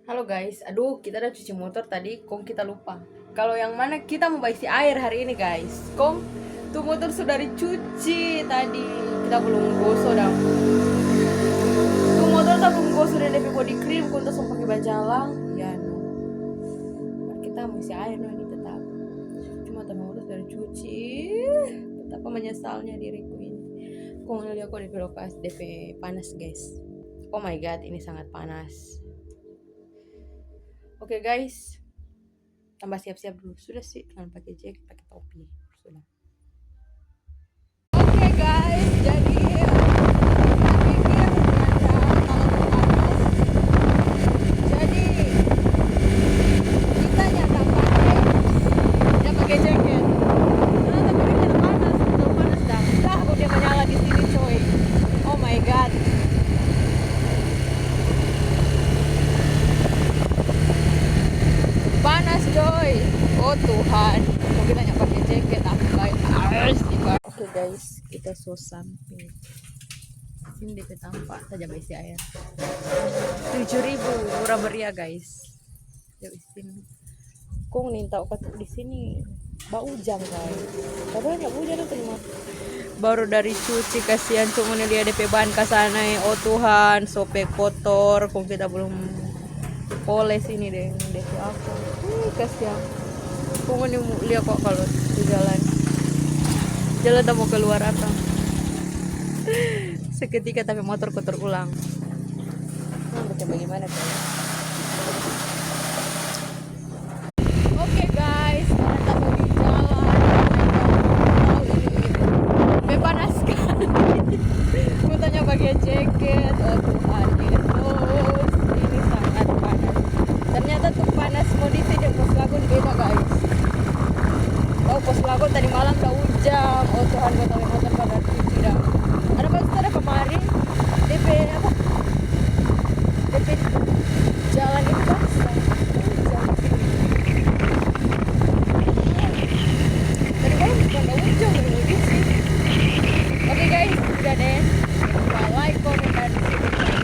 Halo guys, aduh kita udah cuci motor tadi, kong kita lupa. Kalau yang mana kita mau isi air hari ini guys, kong tuh motor sudah dicuci tadi, kita belum gosok dah. Tuh motor tak belum gosok dan DP body cream, kong terus pakai bajalang, ya no. Kita mau isi air no ini tetap. Cuma tapi motor sudah dicuci, betapa menyesalnya diriku ini. Kong lihat aku DP lokasi DP panas guys. Oh my god, ini sangat panas. Oke guys, tambah siap-siap dulu. Sudah sih, jangan pakai jaket, pakai topi. Sudah. Oke guys, jadi saya pikir ada panas. Jadi kita nyata pakai, dia pakai jaket. Ternyata pikirnya panas, betul panas dah. Dah, aku dia menyala di sini coy. Oh my god. Panas coy. Oh Tuhan, mau kita nggak pakai jaket aku baik harus. Oke guys, kita so sampai ini DP tampak saja isi air 7.000 murah meriah guys. Jadi sini kong minta obat di sini bau hujan guys, padahal nggak hujan terima baru dari cuci kasihan cuma lihat DP ban ke sana. Oh Tuhan, sope kotor kong kita belum poles ini deh DP apa kasihan kong ini lihat kok kalau di jalan tak mau keluar apa seketika tapi motor kotor ulang. Baca bagaimana guys. Oke guys, sekarang kita mau di jalan. Oh ini panas sekali. Kutanya pakai jaket. Oh Tuhan Yesus, ini sangat panas. Ternyata tuh panas kondisi di Pos Lagun beda guys. Oh Pos Lagun tadi malam tak hujan. Oh Tuhan, gue tahu motor pada cuci dah. Ada pas ada kemarin DP apa? DP jalan itu basah. Tadi malam bukan ada hujan, sih. Oke guys, udah deh. Like, komen, dan subscribe.